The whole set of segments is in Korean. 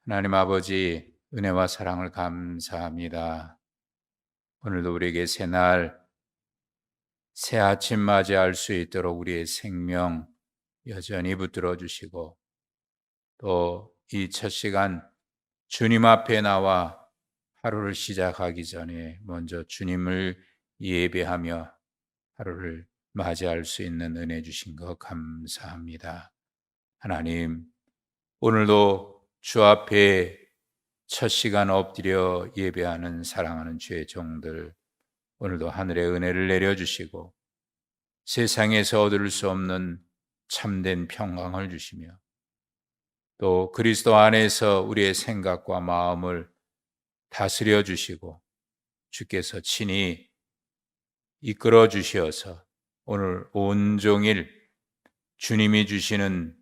하나님 아버지, 은혜와 사랑을 감사합니다. 오늘도 우리에게 새날, 새 아침 맞이할 수 있도록 우리의 생명 여전히 붙들어 주시고, 또 이 첫 시간 주님 앞에 나와 하루를 시작하기 전에 먼저 주님을 예배하며 하루를 맞이할 수 있는 은혜 주신 것 감사합니다. 하나님, 오늘도 주 앞에 첫 시간 엎드려 예배하는 사랑하는 주의 종들, 오늘도 하늘의 은혜를 내려주시고 세상에서 얻을 수 없는 참된 평강을 주시며, 또 그리스도 안에서 우리의 생각과 마음을 다스려 주시고 주께서 친히 이끌어 주시어서 오늘 온종일 주님이 주시는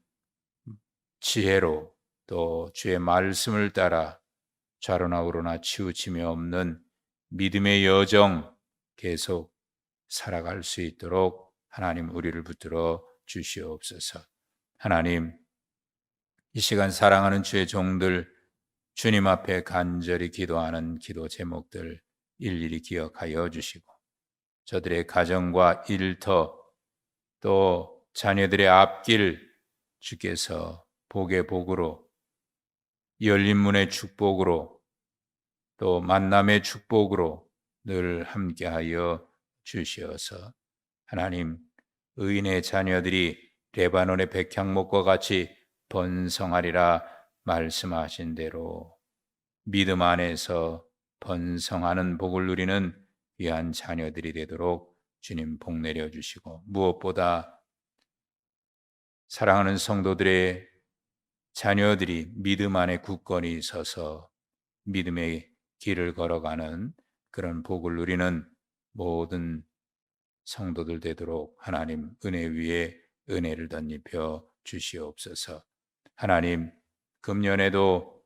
지혜로, 또 주의 말씀을 따라 좌로나 우로나 치우침이 없는 믿음의 여정 계속 살아갈 수 있도록 하나님 우리를 붙들어 주시옵소서. 하나님, 이 시간 사랑하는 주의 종들, 주님 앞에 간절히 기도하는 기도 제목들 일일이 기억하여 주시고, 저들의 가정과 일터, 또 자녀들의 앞길 주께서 복의 복으로, 열린 문의 축복으로, 또 만남의 축복으로 늘 함께하여 주시어서, 하나님, 의인의 자녀들이 레바논의 백향목과 같이 번성하리라 말씀하신 대로 믿음 안에서 번성하는 복을 누리는 귀한 자녀들이 되도록 주님 복 내려 주시고, 무엇보다 사랑하는 성도들의 자녀들이 믿음 안에 굳건히 서서 믿음의 길을 걸어가는 그런 복을 누리는 모든 성도들 되도록 하나님 은혜 위에 은혜를 덧입혀 주시옵소서. 하나님, 금년에도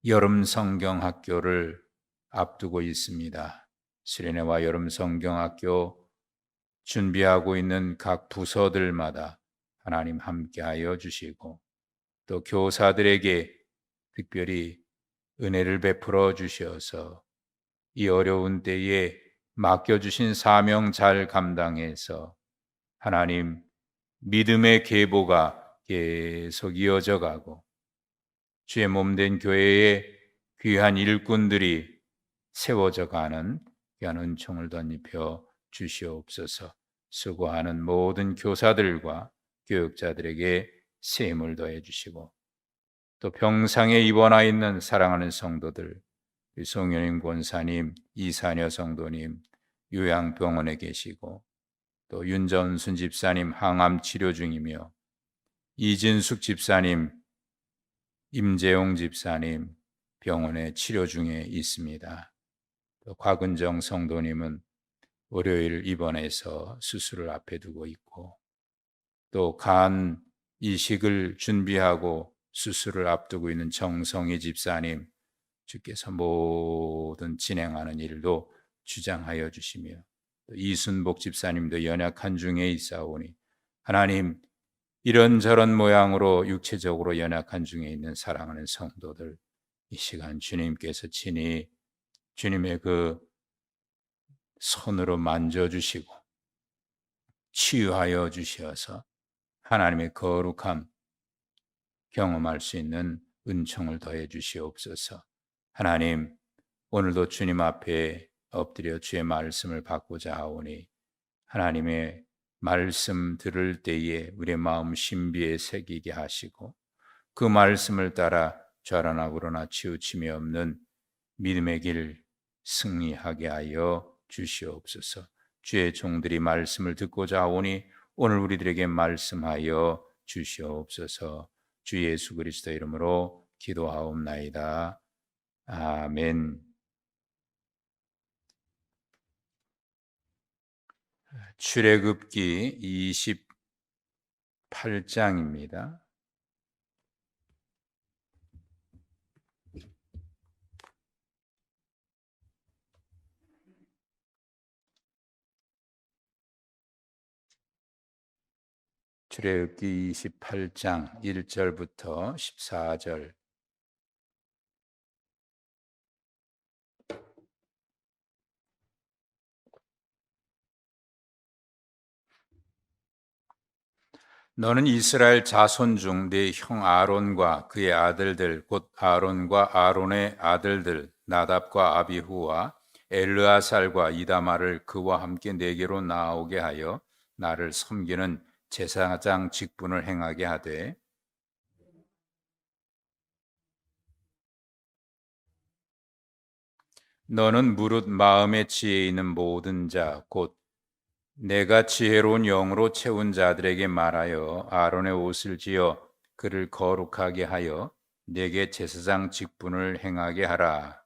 여름 성경 학교를 앞두고 있습니다. 수련회와 여름 성경 학교 준비하고 있는 각 부서들마다 하나님 함께하여 주시고, 또 교사들에게 특별히 은혜를 베풀어 주셔서 이 어려운 때에 맡겨주신 사명 잘 감당해서 하나님 믿음의 계보가 계속 이어져 가고 주의 몸된 교회에 귀한 일꾼들이 세워져 가는 귀한 은총을 덧입혀 주시옵소서. 수고하는 모든 교사들과 교육자들에게 새 힘을 더해 주시고, 또 병상에 입원하 있는 사랑하는 성도들, 송현임 권사님, 이사녀 성도님 요양병원에 계시고, 또 윤전순 집사님 항암 치료 중이며, 이진숙 집사님, 임재용 집사님 병원에 치료 중에 있습니다. 또 곽은정 성도님은 월요일 입원해서 수술을 앞에 두고 있고, 또 간 이식을 준비하고 수술을 앞두고 있는 정성희 집사님, 주께서 모든 진행하는 일도 주장하여 주시며, 또 이순복 집사님도 연약한 중에 있사오니 하나님, 이런저런 모양으로 육체적으로 연약한 중에 있는 사랑하는 성도들, 이 시간 주님께서 친히 주님의 그 손으로 만져주시고 치유하여 주시어서 하나님의 거룩함 경험할 수 있는 은총을 더해 주시옵소서. 하나님, 오늘도 주님 앞에 엎드려 주의 말씀을 받고자 하오니 하나님의 말씀 들을 때에 우리의 마음 신비에 새기게 하시고, 그 말씀을 따라 좌로나 우로나 치우침이 없는 믿음의 길 승리하게 하여 주시옵소서. 주의 종들이 말씀을 듣고자 하오니 오늘 우리들에게 말씀하여 주시옵소서. 주 예수 그리스도 이름으로 기도하옵나이다. 아멘. 출애굽기 28장입니다. 출애굽기 28장 1절부터 14절. 너는 이스라엘 자손 중 네 형 아론과 그의 아들들 곧 아론과 아론의 아들들 나답과 아비후와 엘르아살과 이다마를 그와 함께 내게로 나오게 하여 나를 섬기는 제사장 직분을 행하게 하되 너는 무릇 마음의 지혜 있는 모든 자 곧 내가 지혜로운 영으로 채운 자들에게 말하여 아론의 옷을 지어 그를 거룩하게 하여 내게 제사장 직분을 행하게 하라.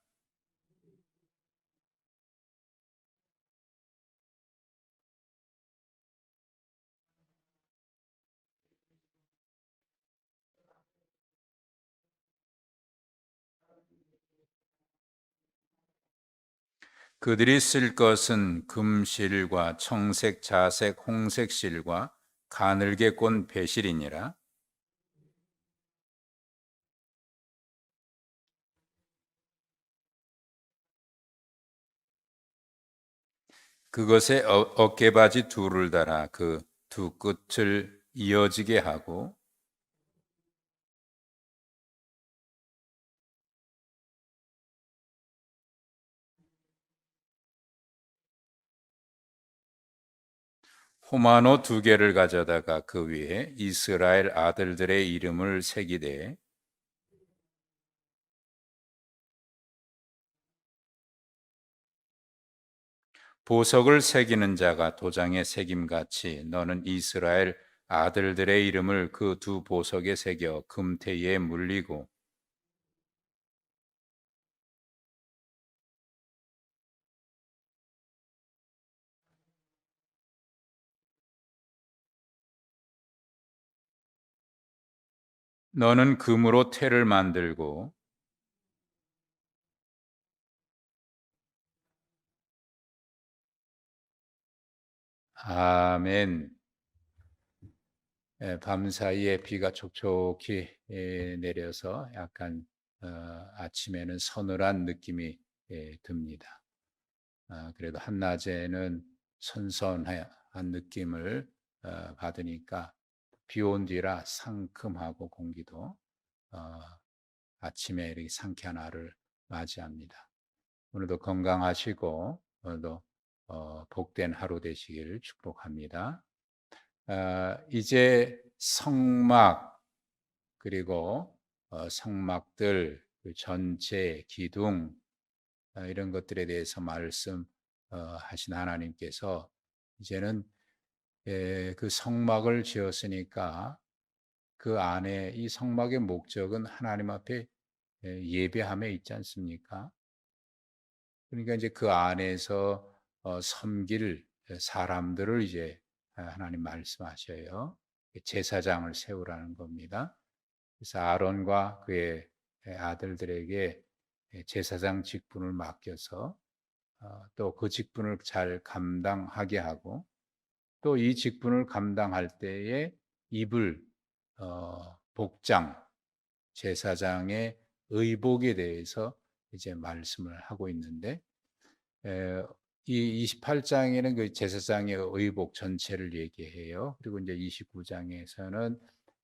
그들이 쓸 것은 금실과 청색, 자색, 홍색 실과 가늘게 꼰 배실이니라. 그것에 어깨바지 둘을 달아 그 두 끝을 이어지게 하고 호마노 두 개를 가져다가 그 위에 이스라엘 아들들의 이름을 새기되 보석을 새기는 자가 도장에 새김같이 너는 이스라엘 아들들의 이름을 그 두 보석에 새겨 금태에 물리고 너는 금으로 태를 만들고 아멘. 밤사이에 비가 촉촉히 내려서 약간 아침에는 서늘한 느낌이 듭니다. 그래도 한낮에는 선선한 느낌을 받으니까 비 온 뒤라 상큼하고 공기도 어, 아침에 이렇게 상쾌한 하루를 맞이합니다. 오늘도 건강하시고 오늘도 복된 하루 되시기를 축복합니다. 이제 성막 그리고 성막들 그 전체 기둥 이런 것들에 대해서 말씀하신 하나님께서 이제는 그 성막을 지었으니까 그 안에 이 성막의 목적은 하나님 앞에 예배함에 있지 않습니까? 그러니까 이제 그 안에서 섬길 사람들을 이제 하나님 말씀하셔요. 제사장을 세우라는 겁니다. 그래서 아론과 그의 아들들에게 제사장 직분을 맡겨서 또 그 직분을 잘 감당하게 하고 또 이 직분을 감당할 때에 입을 복장, 제사장의 의복에 대해서 이제 말씀을 하고 있는데 이 28장에는 그 제사장의 의복 전체를 얘기해요. 그리고 이제 29장에서는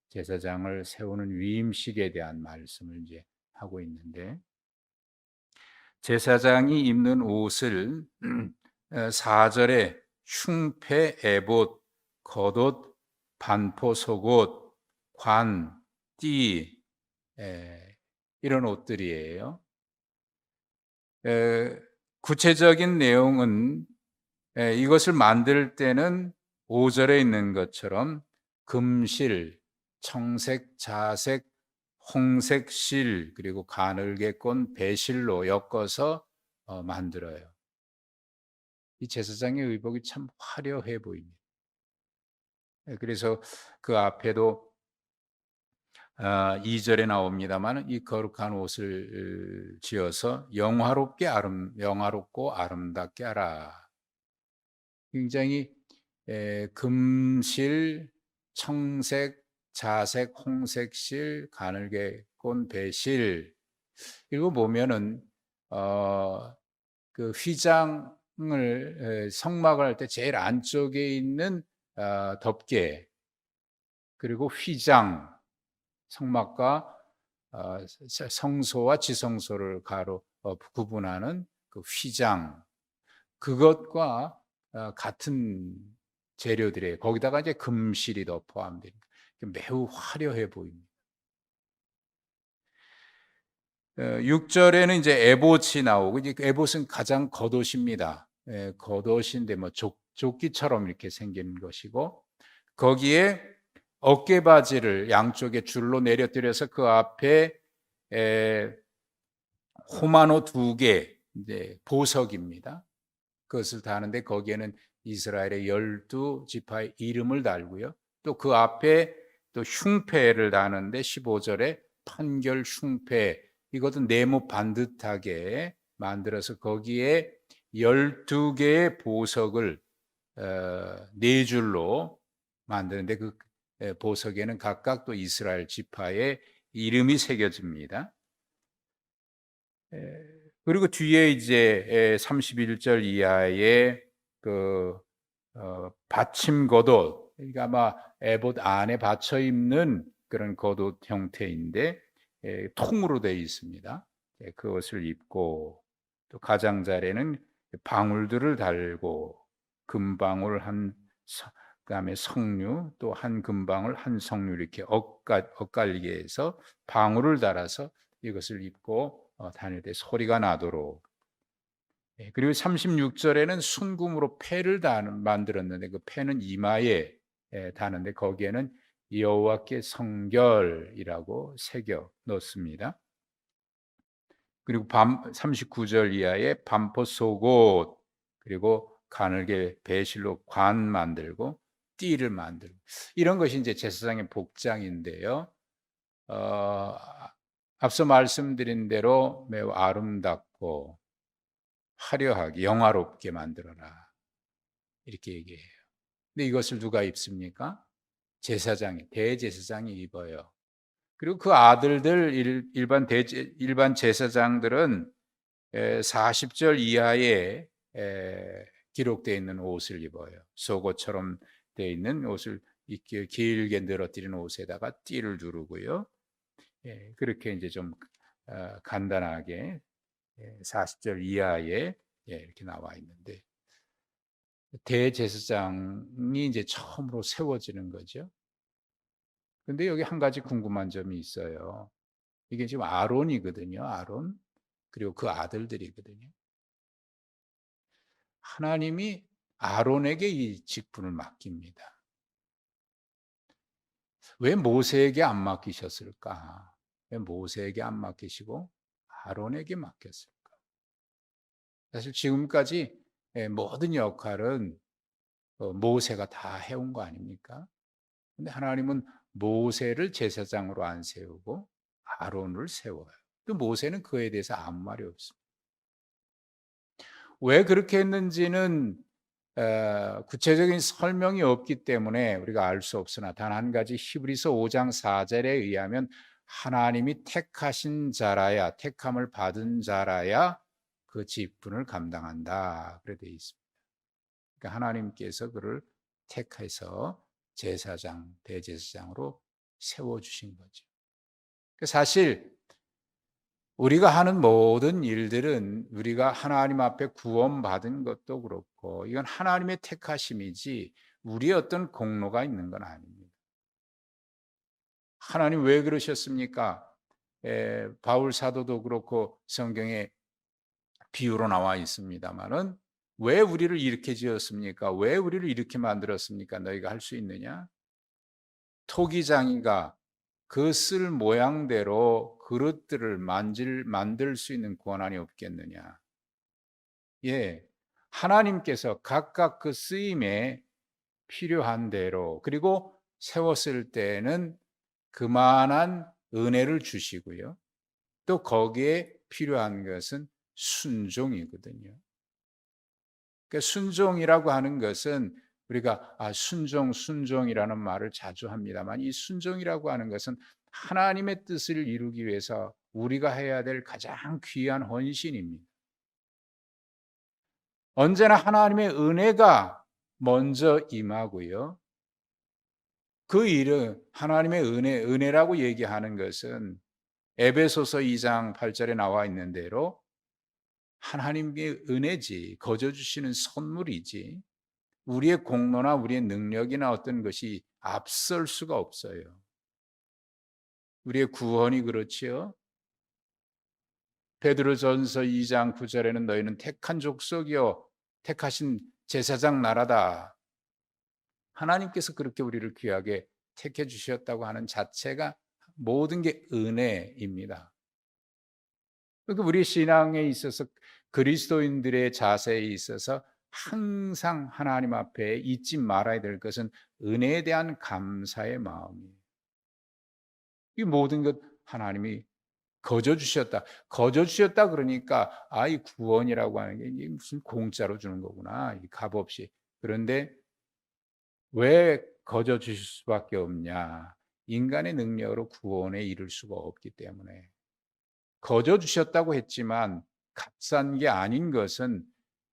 제사장을 세우는 위임식에 대한 말씀을 이제 하고 있는데 제사장이 입는 옷을 4절에 흉패, 에봇, 겉옷, 반포 속옷, 관, 띠 이런 옷들이에요. 구체적인 내용은 이것을 만들 때는 5절에 있는 것처럼 금실, 청색, 자색, 홍색 실 그리고 가늘게 꼰 배실로 엮어서 만들어요. 이 제사장의 의복이 참 화려해 보입니다. 그래서 그 앞에도 2절에 나옵니다만 이 거룩한 옷을 지어서 영화롭고 아름답게 하라. 굉장히 금실, 청색, 자색, 홍색실, 가늘게 꼰 배실 이거 보면은 그 휘장을 성막을 할 때 제일 안쪽에 있는 덮개 그리고 휘장, 성막과 성소와 지성소를 구분하는 그 휘장, 그것과 같은 재료들이에요. 거기다가 이제 금실이 더 포함됩니다. 매우 화려해 보입니다. 6절에는 이제 에봇이 나오고, 이제 에봇은 가장 겉옷입니다. 겉옷인데 뭐 조끼처럼 이렇게 생긴 것이고, 거기에 어깨바지를 양쪽에 줄로 내려뜨려서 그 앞에 호마노 2개, 이제 보석입니다. 그것을 다는데 거기에는 이스라엘의 12지파의 이름을 달고요. 또 그 앞에 또 흉패를 다는데 15절에 판결 흉패, 이것도 네모 반듯하게 만들어서 거기에 12개의 보석을 네 줄로 만드는데 그 보석에는 각각 또 이스라엘 지파의 이름이 새겨집니다. 그리고 뒤에 이제 31절 이하의 그 받침 겉옷, 그러니까 아마 에봇 안에 받쳐 입는 그런 겉옷 형태인데 통으로 되어 있습니다. 그것을 입고, 또 가장자리에는 방울들을 달고, 금방울 한, 그다음에 석류, 또 한 금방울 한 석류, 이렇게 엇갈리게 해서 방울을 달아서 이것을 입고 다닐 때 소리가 나도록. 그리고 36절에는 순금으로 패를 만들었는데 그 패는 이마에 다는데 거기에는 여호와께 성결이라고 새겨 넣습니다. 그리고 39절 이하에 반포 속옷, 그리고 가늘게 배실로 관 만들고 띠를 만들고, 이런 것이 이제 제사장의 복장인데요. 앞서 말씀드린 대로 매우 아름답고 화려하게 영화롭게 만들어라, 이렇게 얘기해요. 근데 이것을 누가 입습니까? 대제사장이 입어요. 그리고 그 아들들, 일반 제사장들은 40절 이하에 기록되어 있는 옷을 입어요. 속옷처럼 되어 있는 옷을 길게 늘어뜨린 옷에다가 띠를 두르고요. 그렇게 이제 좀 간단하게 40절 이하에 이렇게 나와 있는데, 대제사장이 이제 처음으로 세워지는 거죠. 근데 여기 한 가지 궁금한 점이 있어요. 이게 지금 아론이거든요. 아론. 그리고 그 아들들이거든요. 하나님이 아론에게 이 직분을 맡깁니다. 왜 모세에게 안 맡기셨을까? 왜 모세에게 안 맡기시고 아론에게 맡겼을까? 사실 지금까지 모든 역할은 모세가 다 해온 거 아닙니까? 근데 하나님은 모세를 제사장으로 안 세우고 아론을 세워요. 또 모세는 그에 대해서 아무 말이 없습니다. 왜 그렇게 했는지는 구체적인 설명이 없기 때문에 우리가 알 수 없으나, 단 한 가지, 히브리서 5장 4절에 의하면 하나님이 택하신 자라야, 택함을 받은 자라야 그 직분을 감당한다, 그래 되어 있습니다. 그러니까 하나님께서 그를 택해서 제사장, 대제사장으로 세워주신 거죠. 사실 우리가 하는 모든 일들은 우리가 하나님 앞에 구원받은 것도 그렇고, 이건 하나님의 택하심이지 우리의 어떤 공로가 있는 건 아닙니다. 하나님 왜 그러셨습니까? 바울 사도도 그렇고 성경에 비유로 나와 있습니다만은, 왜 우리를 이렇게 지었습니까? 왜 우리를 이렇게 만들었습니까? 너희가 할 수 있느냐? 토기장이가 그 쓸 모양대로 그릇들을 만들 수 있는 권한이 없겠느냐? 예, 하나님께서 각각 그 쓰임에 필요한 대로, 그리고 세웠을 때는 그만한 은혜를 주시고요. 또 거기에 필요한 것은 순종이거든요. 그러니까 순종이라고 하는 것은 우리가 순종이라는 말을 자주 합니다만, 이 순종이라고 하는 것은 하나님의 뜻을 이루기 위해서 우리가 해야 될 가장 귀한 헌신입니다. 언제나 하나님의 은혜가 먼저 임하고요. 그 일은 하나님의 은혜라고 얘기하는 것은 에베소서 2장 8절에 나와 있는 대로 하나님의 은혜지, 거저 주시는 선물이지, 우리의 공로나 우리의 능력이나 어떤 것이 앞설 수가 없어요. 우리의 구원이 그렇지요. 베드로전서 2장 9절에는 너희는 택한 족속이요 택하신 제사장 나라다. 하나님께서 그렇게 우리를 귀하게 택해 주셨다고 하는 자체가 모든 게 은혜입니다. 그러니까 우리 신앙에 있어서 그리스도인들의 자세에 있어서 항상 하나님 앞에 잊지 말아야 될 것은 은혜에 대한 감사의 마음이에요. 이 모든 것 하나님이 거저 주셨다. 거저 주셨다 그러니까 이 구원이라고 하는 게 이게 무슨 공짜로 주는 거구나. 이 값없이. 그런데 왜 거저 주실 수밖에 없냐? 인간의 능력으로 구원에 이를 수가 없기 때문에. 거저 주셨다고 했지만 값싼 게 아닌 것은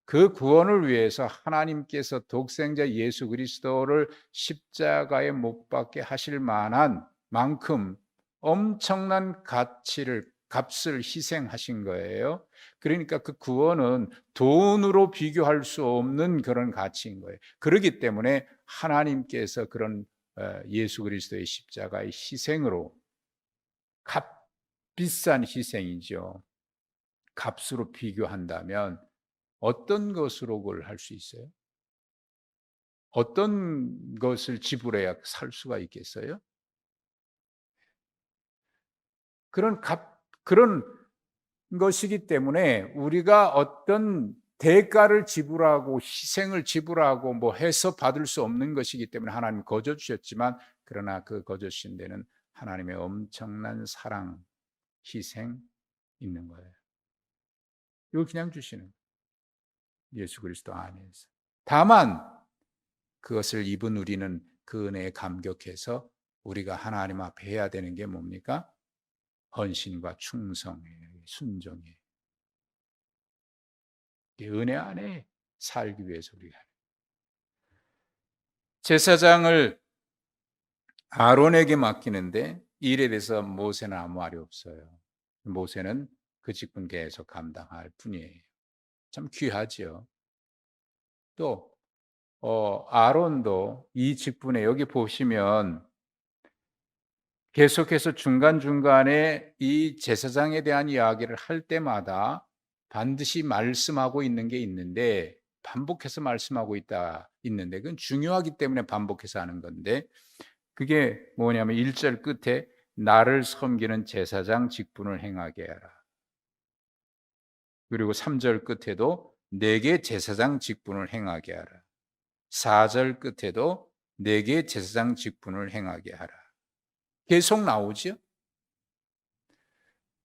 그 구원을 위해서 하나님께서 독생자 예수 그리스도를 십자가에 못 박게 하실 만한 만큼 엄청난 값을 희생하신 거예요. 그러니까 그 구원은 돈으로 비교할 수 없는 그런 가치인 거예요. 그렇기 때문에 하나님께서 그런 예수 그리스도의 십자가의 희생으로 값비싼 희생이죠. 값으로 비교한다면 어떤 것으로 그걸 할 수 있어요? 어떤 것을 지불해야 살 수가 있겠어요? 그런 것이기 때문에 우리가 어떤 대가를 지불하고 희생을 지불하고 뭐 해서 받을 수 없는 것이기 때문에 하나님 거저 주셨지만, 그러나 그 거저 주신 데는 하나님의 엄청난 사랑, 희생 있는 거예요. 이거 그냥 주시는 예수 그리스도 안에서. 다만 그것을 입은 우리는 그 은혜에 감격해서 우리가 하나님 앞에 해야 되는 게 뭡니까? 헌신과 충성이에요. 순종이에요. 은혜 안에 살기 위해서 우리가. 제사장을 아론에게 맡기는데 이 일에 대해서 모세는 아무 말이 없어요. 모세는 그 직분 계속 감당할 뿐이에요. 참 귀하죠. 또 아론도 이 직분에, 여기 보시면 계속해서 중간중간에 이 제사장에 대한 이야기를 할 때마다 반드시 말씀하고 있는 게 있는데, 반복해서 말씀하고 있는데 그건 중요하기 때문에 반복해서 하는 건데, 그게 뭐냐면 1절 끝에 나를 섬기는 제사장 직분을 행하게 하라. 그리고 3절 끝에도 내게 제사장 직분을 행하게 하라. 4절 끝에도 내게 제사장 직분을 행하게 하라. 계속 나오죠.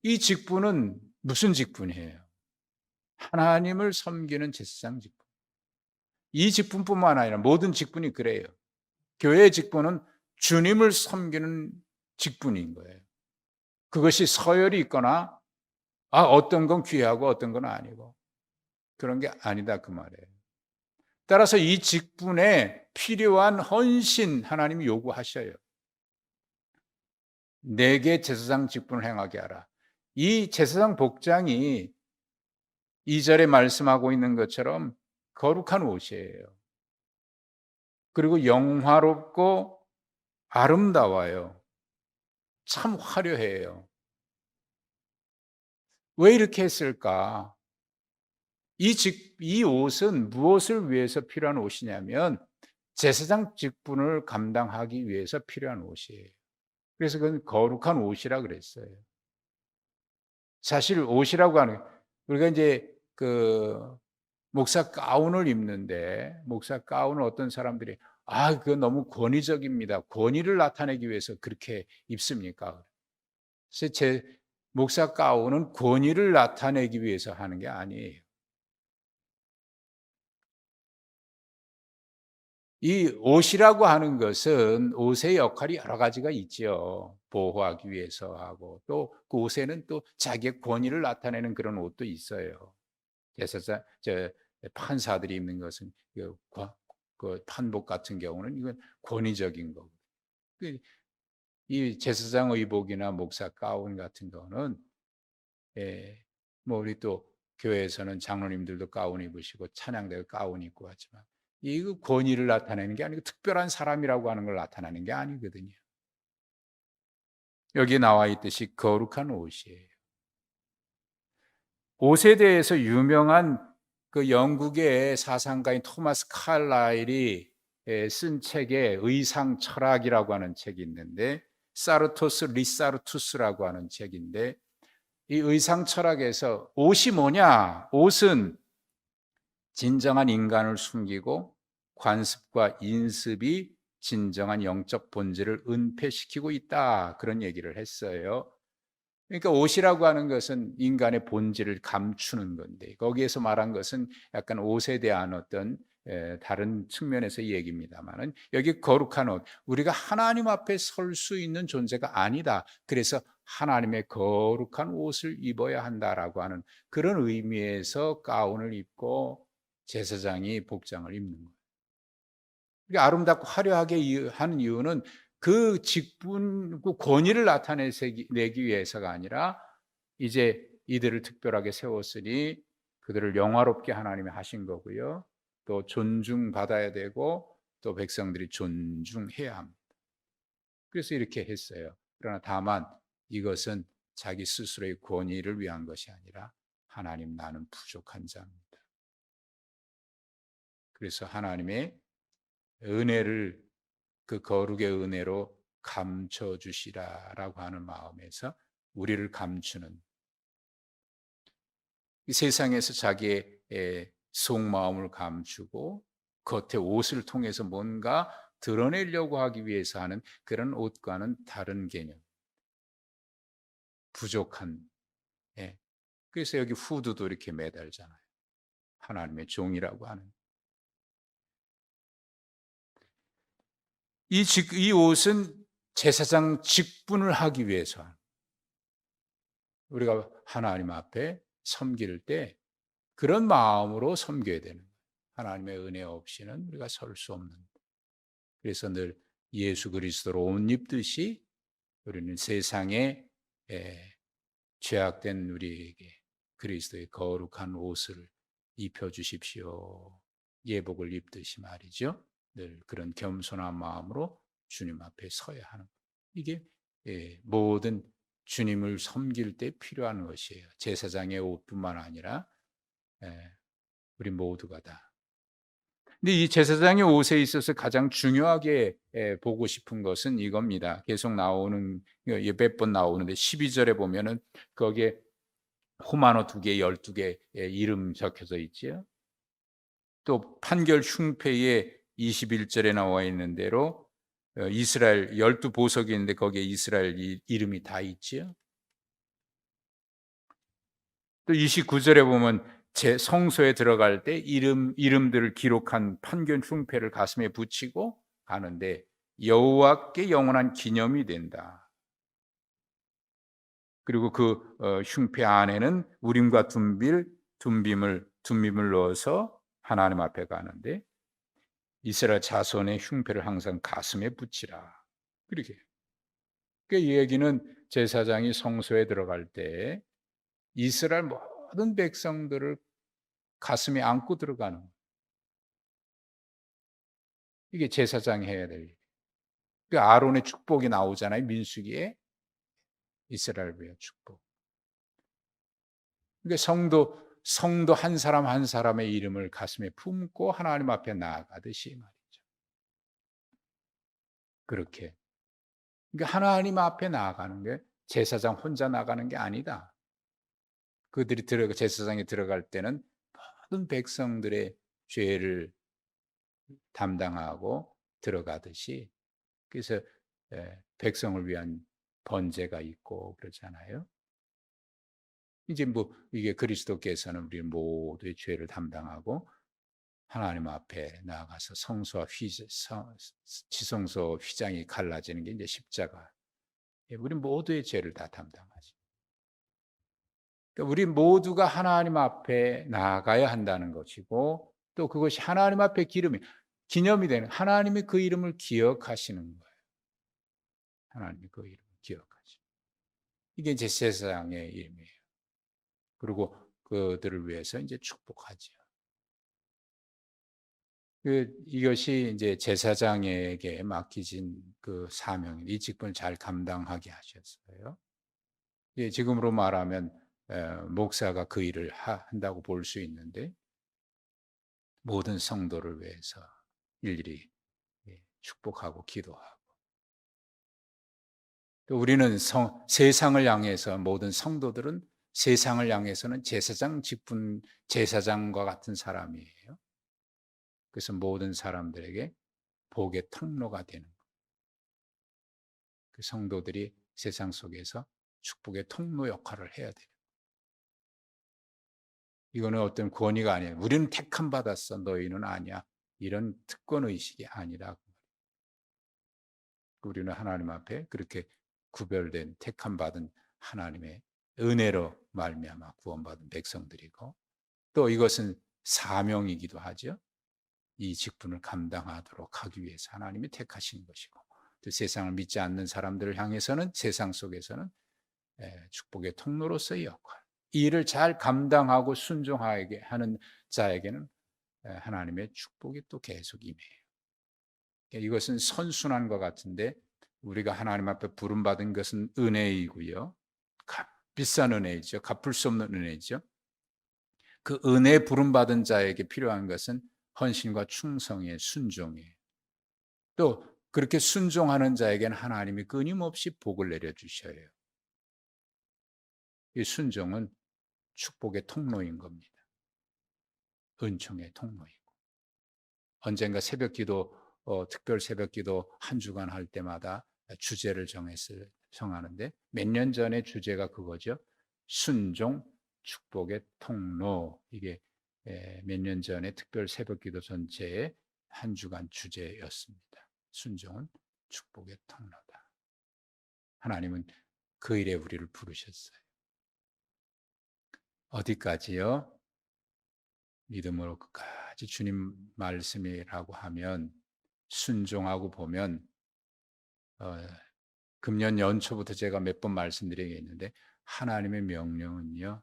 이 직분은 무슨 직분이에요? 하나님을 섬기는 제사장 직분. 이 직분뿐만 아니라 모든 직분이 그래요. 교회의 직분은 주님을 섬기는 직분인 거예요. 그것이 서열이 있거나 어떤 건 귀하고 어떤 건 아니고 그런 게 아니다 그 말이에요. 따라서 이 직분에 필요한 헌신 하나님이 요구하셔요. 내게 제사장 직분을 행하게 하라. 이 제사장 복장이 2절에 말씀하고 있는 것처럼 거룩한 옷이에요. 그리고 영화롭고 아름다워요. 참 화려해요. 왜 이렇게 했을까? 이 옷은 무엇을 위해서 필요한 옷이냐면 제사장 직분을 감당하기 위해서 필요한 옷이에요. 그래서 그건 거룩한 옷이라 그랬어요. 사실 옷이라고 하는, 우리가 이제 그 목사 가운을 입는데, 목사 가운을 어떤 사람들이 그건 너무 권위적입니다. 권위를 나타내기 위해서 그렇게 입습니까? 그래서 제 목사 가운은 권위를 나타내기 위해서 하는 게 아니에요. 이 옷이라고 하는 것은 옷의 역할이 여러 가지가 있죠. 보호하기 위해서 하고, 또 그 옷에는 또 자기의 권위를 나타내는 그런 옷도 있어요. 제사장, 판사들이 입는 것은 그 판복 같은 경우는 이건 권위적인 거고, 그 이 제사장 의복이나 목사 가운 같은 거는 예, 뭐 우리 또 교회에서는 장로님들도 가운 입으시고 찬양대가 가운 입고 하지만 이 권위를 나타내는 게 아니고 특별한 사람이라고 하는 걸 나타내는 게 아니거든요. 여기 나와 있듯이 거룩한 옷이에요. 옷에 대해서 유명한 그 영국의 사상가인 토마스 칼라일이 쓴 책에 의상 철학이라고 하는 책이 있는데 사르토스 리사르투스라고 하는 책인데 이 의상 철학에서 옷이 뭐냐? 옷은 진정한 인간을 숨기고 관습과 인습이 진정한 영적 본질을 은폐시키고 있다. 그런 얘기를 했어요. 그러니까 옷이라고 하는 것은 인간의 본질을 감추는 건데 거기에서 말한 것은 약간 옷에 대한 어떤 다른 측면에서 얘기입니다만은 여기 거룩한 옷, 우리가 하나님 앞에 설 수 있는 존재가 아니다. 그래서 하나님의 거룩한 옷을 입어야 한다라고 하는 그런 의미에서 가운을 입고 제사장이 복장을 입는 거예요. 그러니까 아름답고 화려하게 하는 이유는 그 직분, 그 권위를 나타내기 위해서가 아니라 이제 이들을 특별하게 세웠으니 그들을 영화롭게 하나님이 하신 거고요. 또 존중받아야 되고 또 백성들이 존중해야 합니다. 그래서 이렇게 했어요. 그러나 다만 이것은 자기 스스로의 권위를 위한 것이 아니라 하나님 나는 부족한 자입니다. 그래서 하나님의 은혜를 그 거룩의 은혜로 감춰 주시라라고 하는 마음에서 우리를 감추는 이 세상에서 자기의 속마음을 감추고 겉에 옷을 통해서 뭔가 드러내려고 하기 위해서 하는 그런 옷과는 다른 개념. 부족한. 예. 그래서 여기 후드도 이렇게 매달잖아요. 하나님의 종이라고 하는. 이 옷은 제사장 직분을 하기 위해서 우리가 하나님 앞에 섬길 때 그런 마음으로 섬겨야 되는 거예요. 하나님의 은혜 없이는 우리가 설 수 없는. 그래서 늘 예수 그리스도로 옷 입듯이 우리는 세상에 죄악된 우리에게 그리스도의 거룩한 옷을 입혀 주십시오. 예복을 입듯이 말이죠. 늘 그런 겸손한 마음으로 주님 앞에 서야 하는 것. 이게 모든 주님을 섬길 때 필요한 것이에요. 제사장의 옷뿐만 아니라 우리 모두가 다. 근데 이 제사장의 옷에 있어서 가장 중요하게 보고 싶은 것은 이겁니다. 계속 나오는 몇 번 나오는데 12절에 보면은 거기에 호마노 2개, 12개 이름 적혀져 있지요. 또 판결 흉패에 21절에 나와 있는 대로 이스라엘 12보석이 있는데 거기에 이스라엘 이름이 다 있지요. 또 29절에 보면 제 성소에 들어갈 때 이름들을 기록한 판결 흉패를 가슴에 붙이고 가는데 여호와께 영원한 기념이 된다. 그리고 그 흉패 안에는 우림과 둠빔을 넣어서 하나님 앞에 가는데 이스라엘 자손의 흉패를 항상 가슴에 붙이라. 그렇게. 이 얘기는 제사장이 성소에 들어갈 때 이스라엘 모든 백성들을 가슴에 안고 들어가는 거예요. 이게 제사장이 해야 될 일. 그 아론의 축복이 나오잖아요. 민수기에 이스라엘의 축복. 그러니까 성도 한 사람 한 사람의 이름을 가슴에 품고 하나님 앞에 나아가듯이 말이죠. 그렇게. 그러니까 하나님 앞에 나아가는 게 제사장 혼자 나가는 게 아니다. 그들이 제사장에 들어갈 때는 모든 백성들의 죄를 담당하고 들어가듯이 그래서 백성을 위한 번제가 있고 그러잖아요. 이제 뭐 이게 그리스도께서는 우리 모두의 죄를 담당하고 하나님 앞에 나아가서 성소와 지성소 휘장이 갈라지는 게 이제 십자가. 우리 모두의 죄를 다 담당하죠. 그러니까 우리 모두가 하나님 앞에 나아가야 한다는 것이고 또 그것이 하나님 앞에 기념이 되는 하나님의 그 이름을 기억하시는 거예요. 하나님이 그 이름을 기억하죠. 이게 이제 제사장의 이름이에요. 그리고 그들을 위해서 이제 축복하죠. 이것이 이제 제사장에게 맡기진 그 사명인 이 직분을 잘 감당하게 하셨어요. 예, 지금으로 말하면 목사가 그 일을 한다고 볼 수 있는데 모든 성도를 위해서 일일이 축복하고 기도하고 또 우리는 세상을 향해서 모든 성도들은 세상을 향해서는 제사장 직분 제사장과 같은 사람이에요. 그래서 모든 사람들에게 복의 통로가 되는 것. 그 성도들이 세상 속에서 축복의 통로 역할을 해야 돼요. 이거는 어떤 권위가 아니에요. 우리는 택함 받았어, 너희는 아니야. 이런 특권 의식이 아니라 우리는 하나님 앞에 그렇게 구별된 택함 받은 하나님의 은혜로 말미암아 구원받은 백성들이고 또 이것은 사명이기도 하죠. 이 직분을 감당하도록 하기 위해서 하나님이 택하신 것이고 또 세상을 믿지 않는 사람들을 향해서는 세상 속에서는 축복의 통로로서의 역할 이 일을 잘 감당하고 순종하게 하는 자에게는 하나님의 축복이 또 계속 임해요. 이것은 선순환과 같은데 우리가 하나님 앞에 부름받은 것은 은혜이고요. 비싼 은혜이죠. 갚을 수 없는 은혜이죠. 그 은혜 부름받은 자에게 필요한 것은 헌신과 충성의 순종이에요. 또 그렇게 순종하는 자에게는 하나님이 끊임없이 복을 내려주셔요. 이 순종은 축복의 통로인 겁니다. 은총의 통로이고 언젠가 새벽기도 특별 새벽기도 한 주간 할 때마다 주제를 정하는데 몇 년 전에 주제가 그거죠. 순종 축복의 통로 이게 몇 년 전에 특별 새벽기도 전체의 한 주간 주제였습니다. 순종은 축복의 통로다. 하나님은 그 일에 우리를 부르셨어요. 어디까지요? 믿음으로 끝까지 주님 말씀이라고 하면 순종하고 보면 금년 연초부터 제가 몇 번 말씀드리겠는데 하나님의 명령은요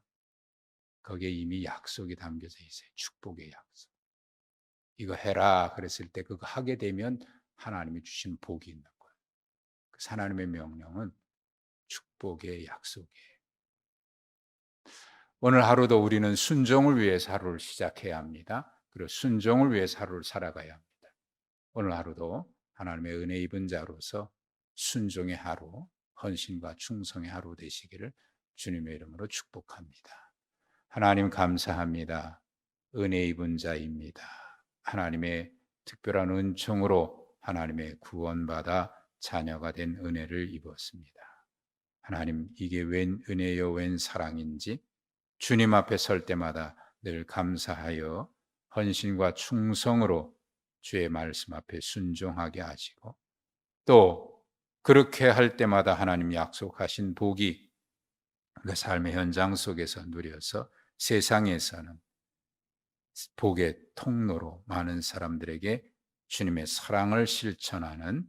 거기에 이미 약속이 담겨져 있어요. 축복의 약속. 이거 해라 그랬을 때 그거 하게 되면 하나님이 주신 복이 있는 거예요. 그래서 하나님의 명령은 축복의 약속이에요. 오늘 하루도 우리는 순종을 위해서 하루를 시작해야 합니다. 그리고 순종을 위해서 하루를 살아가야 합니다. 오늘 하루도 하나님의 은혜 입은 자로서 순종의 하루, 헌신과 충성의 하루 되시기를 주님의 이름으로 축복합니다. 하나님 감사합니다. 은혜 입은 자입니다. 하나님의 특별한 은총으로 하나님의 구원받아 자녀가 된 은혜를 입었습니다. 하나님 이게 웬 은혜요 웬 사랑인지 주님 앞에 설 때마다 늘 감사하여 헌신과 충성으로 주의 말씀 앞에 순종하게 하시고 또 그렇게 할 때마다 하나님 약속하신 복이 그 삶의 현장 속에서 누려서 세상에서는 복의 통로로 많은 사람들에게 주님의 사랑을 실천하는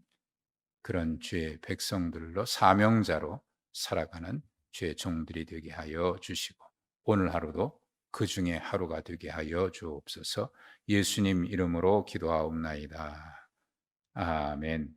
그런 주의 백성들로 사명자로 살아가는 주의 종들이 되게 하여 주시고 오늘 하루도 그 중에 하루가 되게 하여 주옵소서. 예수님 이름으로 기도하옵나이다. 아멘.